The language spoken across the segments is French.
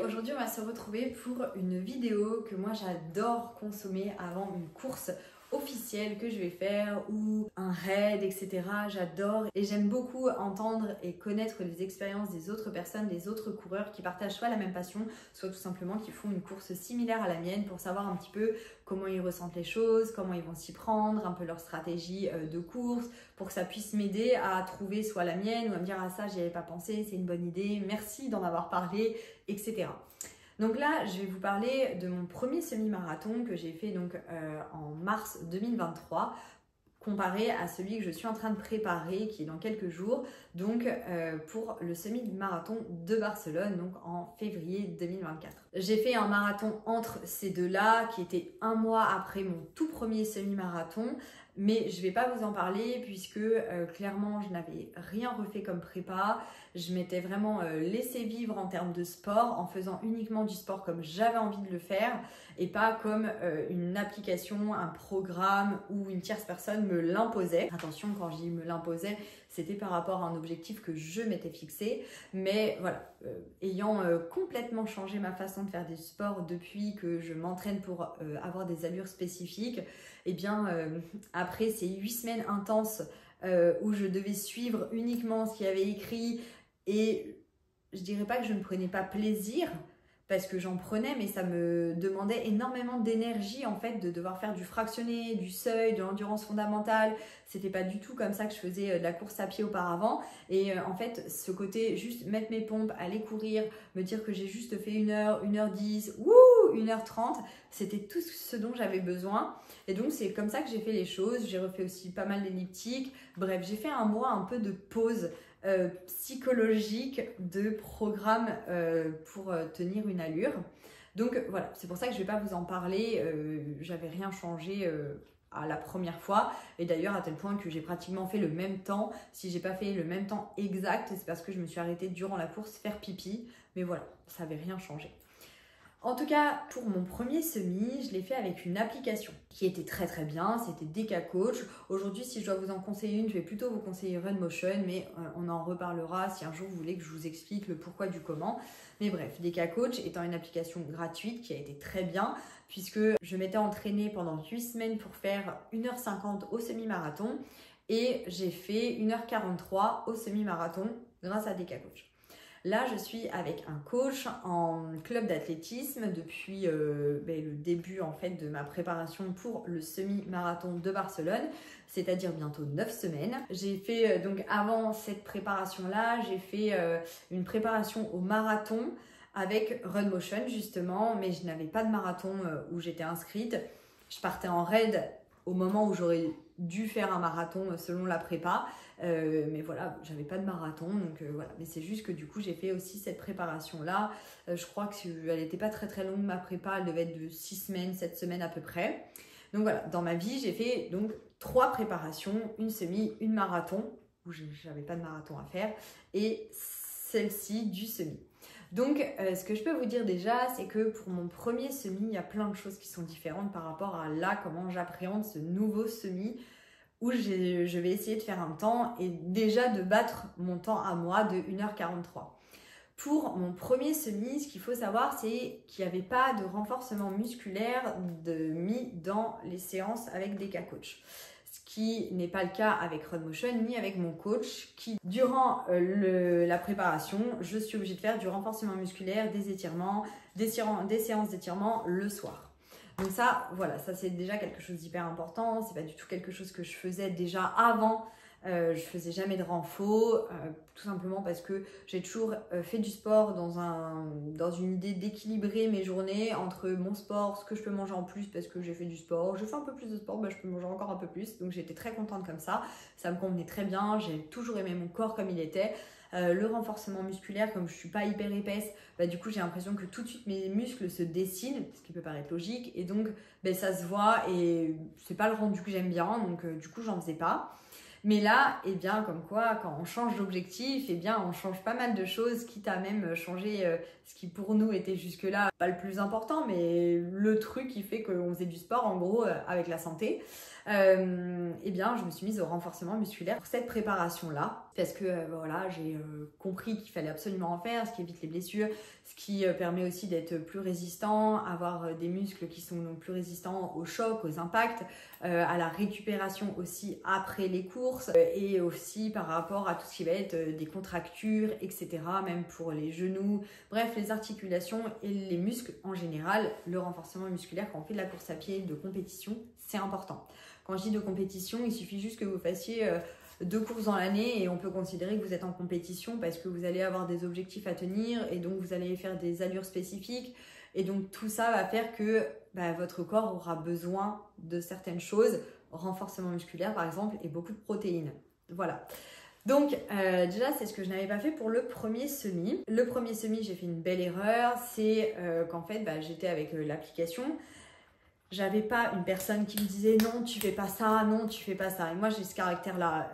aujourd'hui on va se retrouver pour une vidéo que moi j'adore consommer avant une course officielle que je vais faire ou un raid, etc. J'adore et j'aime beaucoup entendre et connaître les expériences des autres personnes, des autres coureurs qui partagent soit la même passion, soit tout simplement qui font une course similaire à la mienne pour savoir un petit peu comment ils ressentent les choses, comment ils vont s'y prendre, un peu leur stratégie de course pour que ça puisse m'aider à trouver soit la mienne ou à me dire ah ça j'y avais pas pensé, c'est une bonne idée, merci d'en avoir parlé, etc. Donc là, je vais vous parler de mon premier semi-marathon que j'ai fait donc en mars 2023 comparé à celui que je suis en train de préparer qui est dans quelques jours donc pour le semi-marathon de Barcelone donc en février 2024. J'ai fait un marathon entre ces deux-là qui était un mois après mon tout premier semi-marathon. Mais je ne vais pas vous en parler puisque clairement je n'avais rien refait comme prépa. Je m'étais vraiment laissé vivre en termes de sport en faisant uniquement du sport comme j'avais envie de le faire et pas comme une application, un programme ou une tierce personne me l'imposait. Attention, quand je dis me l'imposait, c'était par rapport à un objectif que je m'étais fixé. Mais voilà, ayant complètement changé ma façon de faire du sport depuis que je m'entraîne pour avoir des allures spécifiques, et bien après ces 8 semaines intenses où je devais suivre uniquement ce qu'il y avait écrit et je dirais pas que je ne prenais pas plaisir parce que j'en prenais mais ça me demandait énormément d'énergie en fait de devoir faire du fractionné, du seuil, de l'endurance fondamentale. C'était pas du tout comme ça que je faisais de la course à pied auparavant et en fait ce côté juste mettre mes pompes, aller courir, me dire que j'ai juste fait 1 heure, 1h10, 1h30, c'était tout ce dont j'avais besoin et donc c'est comme ça que j'ai fait les choses. J'ai refait aussi pas mal d'elliptiques, bref j'ai fait un mois un peu de pause psychologique de programme pour tenir une allure. Donc voilà, c'est pour ça que je ne vais pas vous en parler, j'avais rien changé à la première fois et d'ailleurs à tel point que j'ai pratiquement fait le même temps. Si j'ai pas fait le même temps exact, c'est parce que je me suis arrêtée durant la course faire pipi, mais voilà, ça n'avait rien changé. En tout cas, pour mon premier semi, je l'ai fait avec une application qui était très très bien, c'était DK Coach. Aujourd'hui, si je dois vous en conseiller une, je vais plutôt vous conseiller Runmotion, mais on en reparlera si un jour vous voulez que je vous explique le pourquoi du comment. Mais bref, DK Coach étant une application gratuite qui a été très bien, puisque je m'étais entraînée pendant 8 semaines pour faire 1h50 au semi-marathon et j'ai fait 1h43 au semi-marathon grâce à DK Coach. Là, je suis avec un coach en club d'athlétisme depuis le début en fait de ma préparation pour le semi-marathon de Barcelone, c'est-à-dire bientôt 9 semaines. J'ai fait donc avant cette préparation-là, j'ai fait une préparation au marathon avec Runmotion justement, mais je n'avais pas de marathon où j'étais inscrite. Je partais en raid au moment où j'aurais dû faire un marathon selon la prépa, mais voilà, j'avais pas de marathon, donc voilà. Mais c'est juste que du coup j'ai fait aussi cette préparation là, je crois qu'elle n'était pas très très longue ma prépa, elle devait être de 6 semaines, 7 semaines à peu près. Donc voilà, dans ma vie j'ai fait donc 3 préparations, une semi, une marathon, où j'avais pas de marathon à faire, et celle-ci du semi. Donc, ce que je peux vous dire déjà, c'est que pour mon premier semi, il y a plein de choses qui sont différentes par rapport à là, comment j'appréhende ce nouveau semi où je vais essayer de faire un temps et déjà de battre mon temps à moi de 1h43. Pour mon premier semi, ce qu'il faut savoir, c'est qu'il n'y avait pas de renforcement musculaire mis dans les séances avec DK Coach. Ce qui n'est pas le cas avec Runmotion ni avec mon coach qui, durant la préparation, je suis obligée de faire du renforcement musculaire, des étirements, des séances d'étirement le soir. Donc ça, voilà, ça c'est déjà quelque chose d'hyper important. C'est pas du tout quelque chose que je faisais déjà avant. Je faisais jamais de renfo, tout simplement parce que j'ai toujours fait du sport dans une idée d'équilibrer mes journées entre mon sport, ce que je peux manger en plus parce que j'ai fait du sport, je fais un peu plus de sport, je peux manger encore un peu plus, donc j'étais très contente comme ça me convenait très bien, j'ai toujours aimé mon corps comme il était. Le renforcement musculaire, comme je suis pas hyper épaisse, du coup j'ai l'impression que tout de suite mes muscles se dessinent, ce qui peut paraître logique, et donc ça se voit et c'est pas le rendu que j'aime bien, donc du coup j'en faisais pas. Mais là, eh bien, comme quoi, quand on change d'objectif, eh bien, on change pas mal de choses, quitte à même changer ce qui pour nous était jusque-là pas le plus important, mais le truc qui fait qu'on faisait du sport, en gros, avec la santé. Eh bien, je me suis mise au renforcement musculaire pour cette préparation-là. parce que voilà, j'ai compris qu'il fallait absolument en faire, ce qui évite les blessures, ce qui permet aussi d'être plus résistant, avoir des muscles qui sont donc plus résistants aux chocs, aux impacts, à la récupération aussi après les courses et aussi par rapport à tout ce qui va être des contractures, etc. Même pour les genoux, bref, les articulations et les muscles en général. Le renforcement musculaire quand on fait de la course à pied de compétition, c'est important. Quand je dis de compétition, il suffit juste que vous fassiez 2 courses dans l'année et on peut considérer que vous êtes en compétition parce que vous allez avoir des objectifs à tenir et donc vous allez faire des allures spécifiques et donc tout ça va faire que votre corps aura besoin de certaines choses, renforcement musculaire par exemple et beaucoup de protéines. Voilà. Donc déjà c'est ce que je n'avais pas fait pour le premier semi. Le premier semi j'ai fait une belle erreur, c'est qu'en fait j'étais avec l'application. J'avais pas une personne qui me disait non tu fais pas ça, non tu fais pas ça. Et moi j'ai ce caractère là,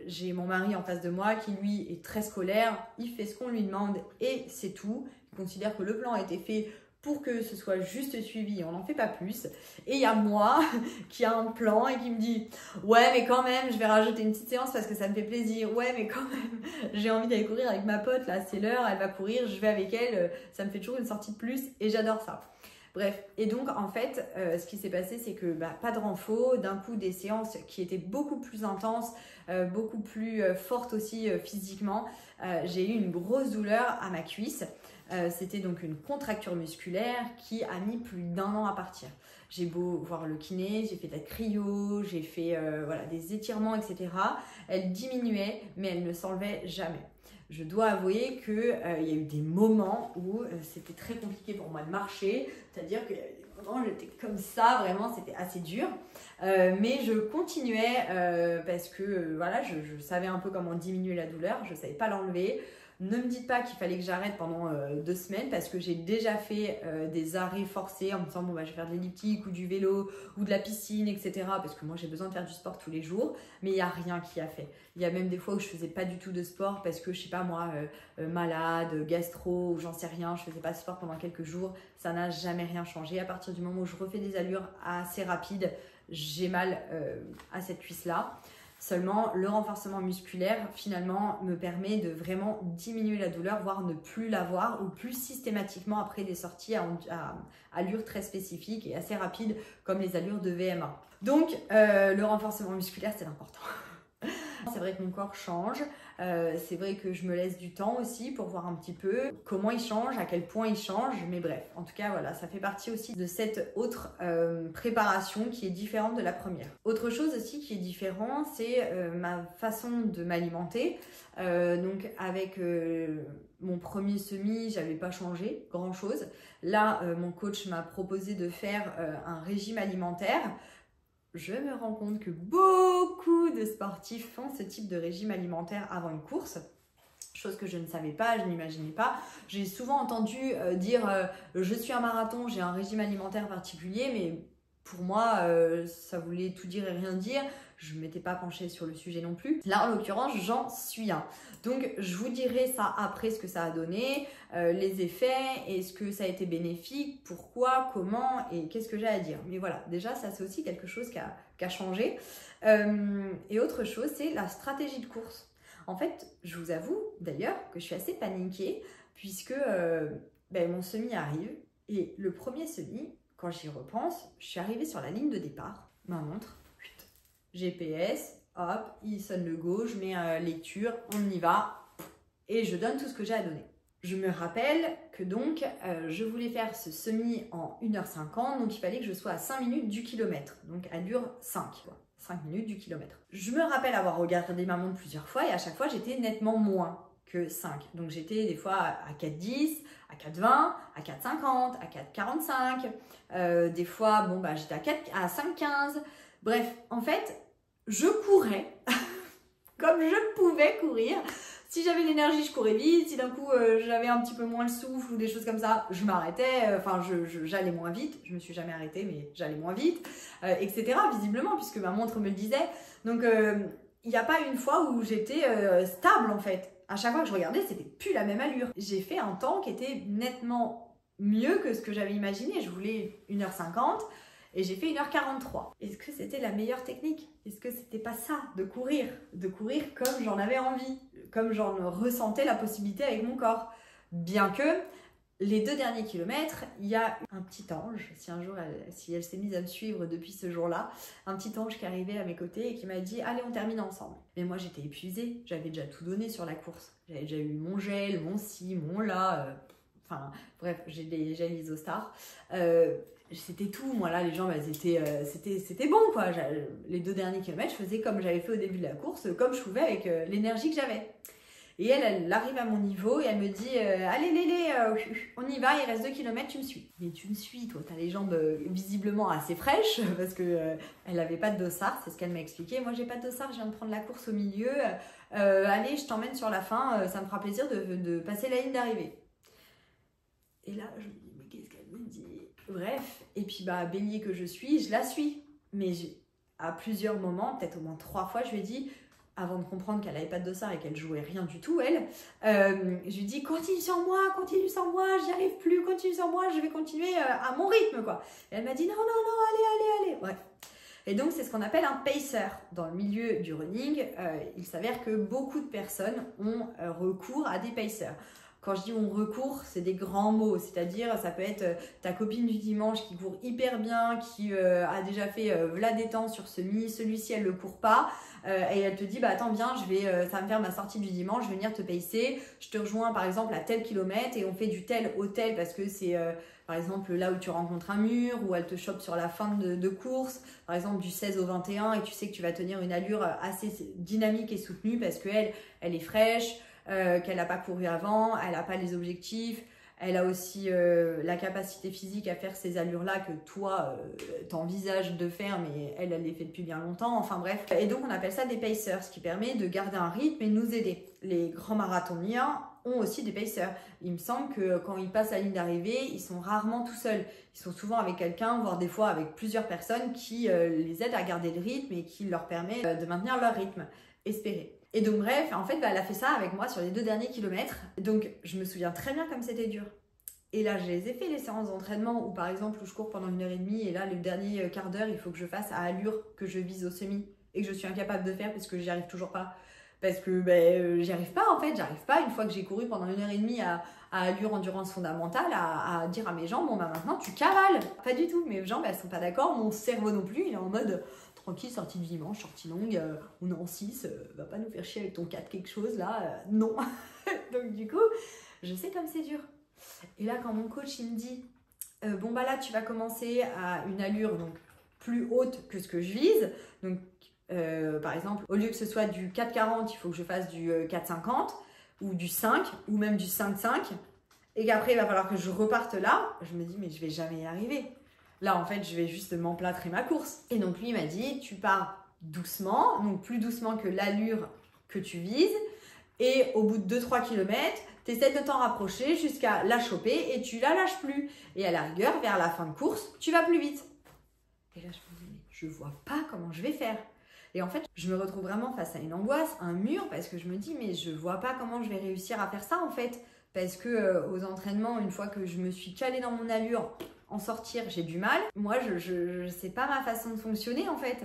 j'ai mon mari en face de moi qui lui est très scolaire, il fait ce qu'on lui demande et c'est tout. Il considère que le plan a été fait pour que ce soit juste suivi, on n'en fait pas plus. Et il y a moi qui a un plan et qui me dit ouais mais quand même je vais rajouter une petite séance parce que ça me fait plaisir, ouais mais quand même j'ai envie d'aller courir avec ma pote là, c'est l'heure, elle va courir, je vais avec elle, ça me fait toujours une sortie de plus et j'adore ça. Bref, et donc en fait, ce qui s'est passé, c'est que pas de renfort, d'un coup des séances qui étaient beaucoup plus intenses, beaucoup plus fortes aussi physiquement. J'ai eu une grosse douleur à ma cuisse. C'était donc une contracture musculaire qui a mis plus d'1 an à partir. J'ai beau voir le kiné, j'ai fait de la cryo, j'ai fait voilà, des étirements, etc. Elle diminuait, mais elle ne s'enlevait jamais. Je dois avouer qu'il y a eu des moments où c'était très compliqué pour moi de marcher, c'est-à-dire que vraiment j'étais comme ça, vraiment c'était assez dur. Mais je continuais parce que voilà, je savais un peu comment diminuer la douleur, je ne savais pas l'enlever. Ne me dites pas qu'il fallait que j'arrête pendant 2 semaines parce que j'ai déjà fait des arrêts forcés en me disant bon je vais faire de l'elliptique ou du vélo ou de la piscine, etc. Parce que moi j'ai besoin de faire du sport tous les jours, mais il n'y a rien qui a fait. Il y a même des fois où je faisais pas du tout de sport parce que je sais pas moi, malade, gastro ou j'en sais rien, je faisais pas de sport pendant quelques jours, ça n'a jamais rien changé. À partir du moment où je refais des allures assez rapides, j'ai mal à cette cuisse là. Seulement, le renforcement musculaire, finalement, me permet de vraiment diminuer la douleur, voire ne plus l'avoir, ou plus systématiquement après des sorties à allure très spécifique et assez rapide, comme les allures de VMA. Donc, le renforcement musculaire, c'est important. C'est vrai que mon corps change, c'est vrai que je me laisse du temps aussi pour voir un petit peu comment il change, à quel point il change, mais bref, en tout cas voilà, ça fait partie aussi de cette autre préparation qui est différente de la première. Autre chose aussi qui est différent, c'est ma façon de m'alimenter. Donc avec mon premier semi, j'avais pas changé grand chose. Là, mon coach m'a proposé de faire un régime alimentaire. Je me rends compte que beaucoup de sportifs font ce type de régime alimentaire avant une course, chose que je ne savais pas, je n'imaginais pas. J'ai souvent entendu dire je suis un marathon, j'ai un régime alimentaire particulier, mais pour moi, ça voulait tout dire et rien dire. Je ne m'étais pas penchée sur le sujet non plus. Là, en l'occurrence, j'en suis un. Donc, je vous dirai ça après, ce que ça a donné, les effets, est-ce que ça a été bénéfique, pourquoi, comment et qu'est-ce que j'ai à dire. Mais voilà, déjà, ça, c'est aussi quelque chose qui a changé. Et autre chose, c'est la stratégie de course. En fait, je vous avoue d'ailleurs que je suis assez paniquée puisque mon semi arrive et le premier semi, quand j'y repense, je suis arrivée sur la ligne de départ, ma montre, GPS, hop, il sonne le go, je mets lecture, on y va et je donne tout ce que j'ai à donner. Je me rappelle que donc je voulais faire ce semi en 1h50, donc il fallait que je sois à 5 minutes du kilomètre, donc elle dure 5 minutes du kilomètre. Je me rappelle avoir regardé ma montre plusieurs fois et à chaque fois j'étais nettement moins que 5. Donc j'étais des fois à 4,10, à 4,20, à 4,50, à 4,45. Des fois, j'étais à 5,15. Bref, en fait, je courais comme je pouvais courir. Si j'avais l'énergie, je courais vite. Si d'un coup, j'avais un petit peu moins le souffle ou des choses comme ça, je m'arrêtais. J'allais moins vite. Je me suis jamais arrêtée, mais j'allais moins vite, etc. Visiblement, puisque ma montre me le disait. Donc, il n'y a pas une fois où j'étais stable, en fait. À chaque fois que je regardais, c'était plus la même allure. J'ai fait un temps qui était nettement mieux que ce que j'avais imaginé. Je voulais 1h50 Et j'ai fait 1h43. Est-ce que c'était la meilleure technique? Est-ce que c'était pas ça, de courir? De courir comme j'en avais envie, comme j'en ressentais la possibilité avec mon corps. Bien que les 2 derniers kilomètres, il y a un petit ange, si un jour si elle s'est mise à me suivre depuis ce jour-là, un petit ange qui est arrivé à mes côtés et qui m'a dit « Allez, on termine ensemble ». Mais moi, j'étais épuisée, j'avais déjà tout donné sur la course. J'avais déjà eu mon gel, mon ci, mon là, enfin bref, j'ai des gels Isostar. C'était tout, moi là, les jambes, elles étaient, c'était bon quoi. Les 2 derniers kilomètres, je faisais comme j'avais fait au début de la course, comme je pouvais avec l'énergie que j'avais. Et elle arrive à mon niveau et elle me dit allez Lélé, on y va, il reste 2 km, tu me suis. Mais tu me suis, toi, t'as les jambes visiblement assez fraîches parce que elle n'avait pas de dossard, c'est ce qu'elle m'a expliqué. Moi, j'ai pas de dossard, je viens de prendre la course au milieu. Allez, je t'emmène sur la fin, ça me fera plaisir de passer la ligne d'arrivée. Et là, je me dis mais qu'est-ce qu'elle me dit? Bref, et puis bah bélier que je la suis. Mais à plusieurs moments, peut-être au moins 3 fois, je lui ai dit, avant de comprendre qu'elle n'avait pas de dossard et qu'elle jouait rien du tout, je lui dis continue sans moi, j'y arrive plus, continue sans moi, je vais continuer à mon rythme quoi. Et elle m'a dit non, allez. Bref. Et donc c'est ce qu'on appelle un pacer. Dans le milieu du running, il s'avère que beaucoup de personnes ont recours à des pacers. Quand je dis on recourt, c'est des grands mots, c'est-à-dire ça peut être ta copine du dimanche qui court hyper bien, qui a déjà fait v'là des temps sur celui-ci elle le court pas, et elle te dit bah attends viens, ça va me faire ma sortie du dimanche, je vais venir te pacer, je te rejoins par exemple à tel kilomètre et on fait du tel au tel parce que c'est par exemple là où tu rencontres un mur, ou elle te chope sur la fin de course, par exemple du 16 au 21 et tu sais que tu vas tenir une allure assez dynamique et soutenue parce qu'elle est fraîche, qu'elle n'a pas couru avant, elle n'a pas les objectifs, elle a aussi la capacité physique à faire ces allures-là que toi, t'envisages de faire, mais elle les fait depuis bien longtemps, enfin bref. Et donc on appelle ça des pacers, ce qui permet de garder un rythme et de nous aider. Les grands marathoniens ont aussi des pacers. Il me semble que quand ils passent la ligne d'arrivée, ils sont rarement tout seuls. Ils sont souvent avec quelqu'un, voire des fois avec plusieurs personnes qui les aident à garder le rythme et qui leur permet de maintenir leur rythme. Espérer. Et donc bref, en fait, elle a fait ça avec moi sur les 2 derniers kilomètres. Donc je me souviens très bien comme c'était dur. Et là, je les ai fait les séances d'entraînement où par exemple, où je cours pendant 1h30 et là, le dernier quart d'heure, il faut que je fasse à allure que je vise au semi et que je suis incapable de faire parce que j'y arrive toujours pas. Parce que j'y arrive pas en fait, j'arrive pas une fois que j'ai couru pendant 1h30 à allure endurance fondamentale à dire à mes jambes bon bah maintenant tu cavales. Pas du tout, mes jambes elles sont pas d'accord, mon cerveau non plus, il est en mode tranquille, sortie du dimanche, sortie longue, on est en 6, va pas nous faire chier avec ton 4 quelque chose là, non. Donc du coup, je sais comme c'est dur. Et là quand mon coach il me dit bon bah là tu vas commencer à une allure donc plus haute que ce que je vise, donc par exemple au lieu que ce soit du 4,40 il faut que je fasse du 4,50 ou du 5 ou même du 5,5 et qu'après il va falloir que je reparte là, je me dis mais je vais jamais y arriver. Là, en fait, je vais juste m'emplâtrer ma course. Et donc, lui, il m'a dit, tu pars doucement, donc plus doucement que l'allure que tu vises. Et au bout de 2-3 km, tu essaies de t'en rapprocher jusqu'à la choper et tu la lâches plus. Et à la rigueur, vers la fin de course, tu vas plus vite. Et là, je me dis, mais je vois pas comment je vais faire. Et en fait, je me retrouve vraiment face à une angoisse, un mur, parce que je me dis, mais je vois pas comment je vais réussir à faire ça, en fait. Parce que aux entraînements, une fois que je me suis calée dans mon allure, en sortir, j'ai du mal. Moi, je sais pas ma façon de fonctionner en fait.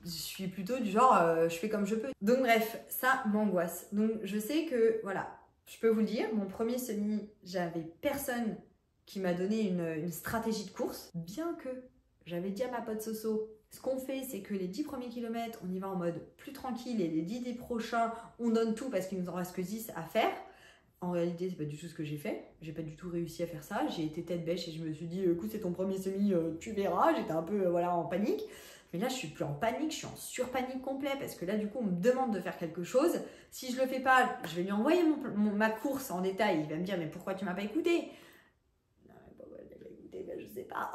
Je suis plutôt du genre, je fais comme je peux. Donc bref, ça m'angoisse. Donc je sais que, voilà, je peux vous le dire, mon premier semi, j'avais personne qui m'a donné une stratégie de course. Bien que j'avais dit à ma pote Soso, ce qu'on fait, c'est que les 10 premiers kilomètres, on y va en mode plus tranquille et les 10 prochains, on donne tout parce qu'il nous en reste que 10 à faire. En réalité, c'est pas du tout ce que j'ai fait. J'ai pas du tout réussi à faire ça. J'ai été tête bêche et je me suis dit, écoute, c'est ton premier semi, tu verras. J'étais un peu voilà, en panique. Mais là, je suis plus en panique, je suis en surpanique complet parce que là, du coup, on me demande de faire quelque chose. Si je le fais pas, je vais lui envoyer ma course en détail. Il va me dire, mais pourquoi tu m'as pas écouté? Je sais pas.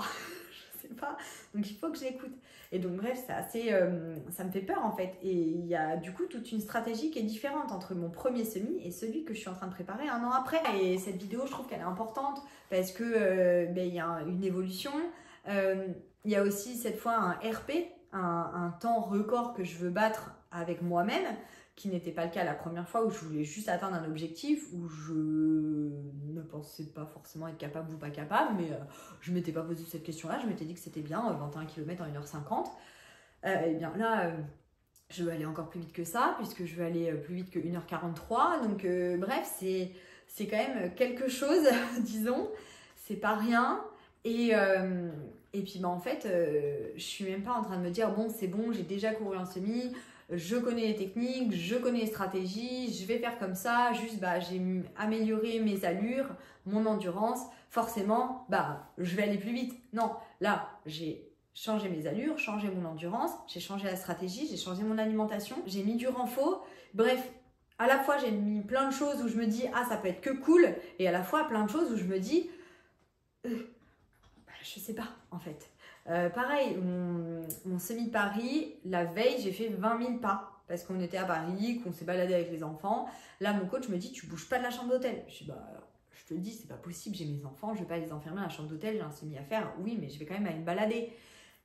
Je sais pas. Donc, il faut que je l'écoute. Et donc, bref, c'est assez, ça me fait peur en fait. Et il y a du coup toute une stratégie qui est différente entre mon premier semi et celui que je suis en train de préparer un an après. Et cette vidéo, je trouve qu'elle est importante parce que il y a une évolution. Il y a aussi cette fois un RP, un temps record que je veux battre avec moi-même, qui n'était pas le cas la première fois où je voulais juste atteindre un objectif, où je ne pensais pas forcément être capable ou pas capable, mais je ne m'étais pas posé cette question-là, je m'étais dit que c'était bien, 21 km en 1h50. Et bien là, je veux aller encore plus vite que ça, puisque je veux aller plus vite que 1h43, donc bref, c'est quand même quelque chose, disons, c'est pas rien. Et puis bah, en fait, je suis même pas en train de me dire bon c'est bon, j'ai déjà couru un semi, je connais les techniques, je connais les stratégies, je vais faire comme ça, juste bah, j'ai amélioré mes allures, mon endurance, forcément bah, je vais aller plus vite. Non, là j'ai changé mes allures, changé mon endurance, j'ai changé la stratégie, j'ai changé mon alimentation, j'ai mis du renfort, bref. À la fois, j'ai mis plein de choses où je me dis « Ah, ça peut être que cool » et à la fois, plein de choses où je me dis je sais pas, en fait. Pareil, mon semi-Paris, la veille, j'ai fait 20 000 pas parce qu'on était à Paris, qu'on s'est baladé avec les enfants. Là, mon coach me dit « Tu bouges pas de la chambre d'hôtel ». Je dis « Bah, je te le dis, c'est pas possible, j'ai mes enfants, je vais pas les enfermer à la chambre d'hôtel, j'ai un semi à faire. Oui, mais je vais quand même aller me balader. »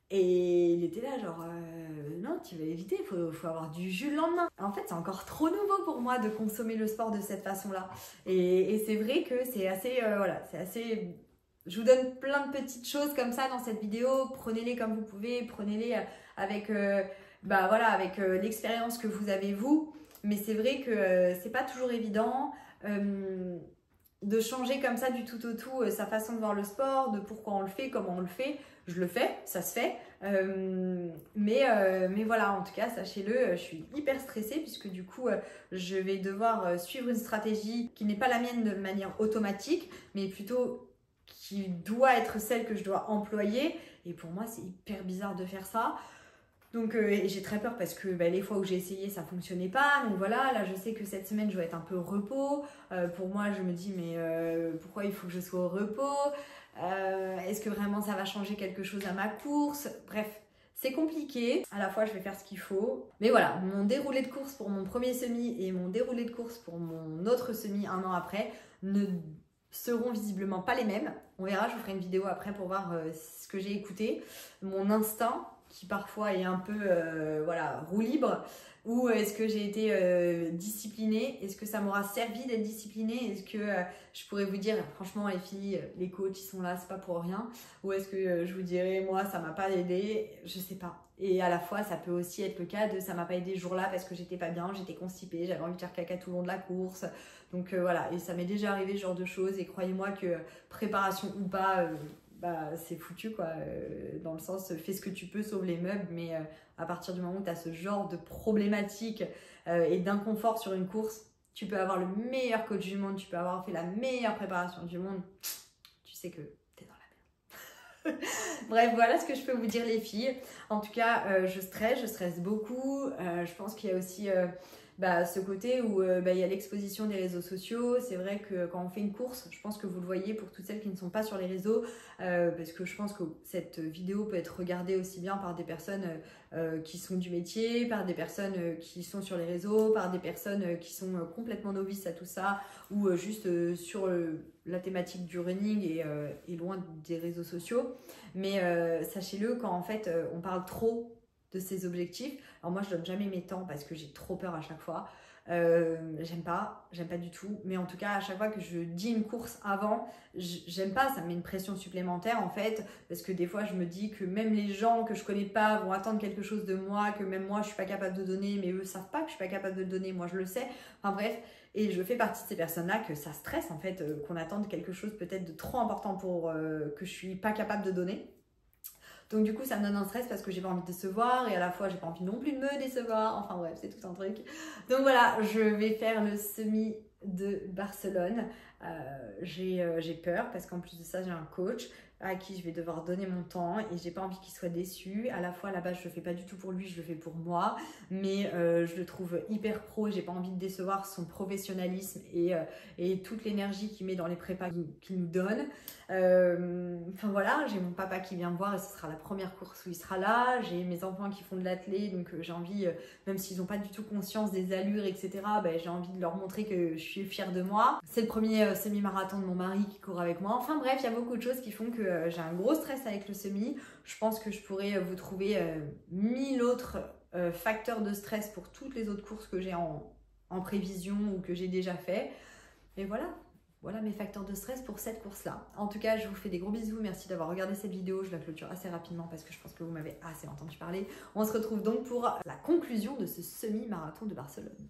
Et il était là genre non, tu vas éviter, faut avoir du jus le lendemain. En fait, c'est encore trop nouveau pour moi de consommer le sport de cette façon-là. Et c'est vrai que c'est assez, voilà, c'est assez... Je vous donne plein de petites choses comme ça dans cette vidéo, prenez-les comme vous pouvez, prenez-les avec, bah, voilà, avec l'expérience que vous avez vous. Mais c'est vrai que c'est pas toujours évident de changer comme ça du tout au tout sa façon de voir le sport, de pourquoi on le fait, comment on le fait. Je le fais, ça se fait. Mais voilà, en tout cas, sachez-le, je suis hyper stressée puisque du coup, je vais devoir suivre une stratégie qui n'est pas la mienne de manière automatique, mais plutôt qui doit être celle que je dois employer. Et pour moi, c'est hyper bizarre de faire ça. Donc j'ai très peur parce que bah, les fois où j'ai essayé, ça fonctionnait pas. Donc voilà, là je sais que cette semaine, je dois être un peu au repos. Pour moi, je me dis, mais pourquoi il faut que je sois au repos? Est-ce que vraiment ça va changer quelque chose à ma course? Bref, c'est compliqué. À la fois, je vais faire ce qu'il faut. Mais voilà, mon déroulé de course pour mon premier semi et mon déroulé de course pour mon autre semi un an après ne seront visiblement pas les mêmes. On verra, je vous ferai une vidéo après pour voir ce que j'ai écouté. Mon instinct, qui parfois est un peu voilà, roue libre, ou est-ce que j'ai été disciplinée? Est-ce que ça m'aura servi d'être disciplinée? Est-ce que je pourrais vous dire, franchement les filles, les coachs, ils sont là, c'est pas pour rien? Ou est-ce que je vous dirais, moi, ça m'a pas aidé? Je sais pas. Et à la fois, ça peut aussi être le cas de ça m'a pas aidé ce jour-là parce que j'étais pas bien, j'étais constipée, j'avais envie de faire caca tout le long de la course. Donc voilà, et ça m'est déjà arrivé ce genre de choses. Et croyez-moi que préparation ou pas, bah, c'est foutu quoi, dans le sens fais ce que tu peux, sauve les meubles, mais à partir du moment où tu as ce genre de problématique et d'inconfort sur une course, tu peux avoir le meilleur coach du monde, tu peux avoir fait la meilleure préparation du monde, tu sais que t'es dans la merde. Bref, voilà ce que je peux vous dire les filles. En tout cas, je stresse beaucoup. Je pense qu'il y a aussi... bah, ce côté où bah, il y a l'exposition des réseaux sociaux. C'est vrai que quand on fait une course, je pense que vous le voyez pour toutes celles qui ne sont pas sur les réseaux, parce que je pense que cette vidéo peut être regardée aussi bien par des personnes qui sont du métier, par des personnes qui sont sur les réseaux, par des personnes qui sont complètement novices à tout ça, ou juste sur la thématique du running et loin des réseaux sociaux. Mais sachez-le, quand en fait on parle trop de ces objectifs. Alors moi je donne jamais mes temps parce que j'ai trop peur à chaque fois. J'aime pas du tout. Mais en tout cas à chaque fois que je dis une course avant, j'aime pas, ça me met une pression supplémentaire en fait. Parce que des fois je me dis que même les gens que je connais pas vont attendre quelque chose de moi, que même moi je suis pas capable de donner, mais eux savent pas que je suis pas capable de le donner, moi je le sais. Enfin bref, et je fais partie de ces personnes-là que ça stresse en fait, qu'on attende quelque chose peut-être de trop important pour que je suis pas capable de donner. Donc du coup ça me donne un stress parce que j'ai pas envie de décevoir et à la fois j'ai pas envie non plus de me décevoir, enfin bref c'est tout un truc. Donc voilà, je vais faire le semi de Barcelone. J'ai peur parce qu'en plus de ça j'ai un coach à qui je vais devoir donner mon temps et j'ai pas envie qu'il soit déçu. À la fois là-bas je le fais pas du tout pour lui, je le fais pour moi, mais je le trouve hyper pro et j'ai pas envie de décevoir son professionnalisme et toute l'énergie qu'il met dans les prépas qu'il nous donne. Enfin voilà, j'ai mon papa qui vient me voir et ce sera la première course où il sera là. J'ai mes enfants qui font de l'athlé, donc j'ai envie, même s'ils n'ont pas du tout conscience des allures, etc., ben, j'ai envie de leur montrer que je suis fière de moi. C'est le premier semi-marathon de mon mari qui court avec moi. Enfin bref, il y a beaucoup de choses qui font que j'ai un gros stress avec le semi. Je pense que je pourrais vous trouver 1000 autres facteur de stress pour toutes les autres courses que j'ai en prévision ou que j'ai déjà fait. Et voilà. Voilà mes facteurs de stress pour cette course-là. En tout cas, je vous fais des gros bisous. Merci d'avoir regardé cette vidéo. Je la clôture assez rapidement parce que je pense que vous m'avez assez entendu parler. On se retrouve donc pour la conclusion de ce semi-marathon de Barcelone.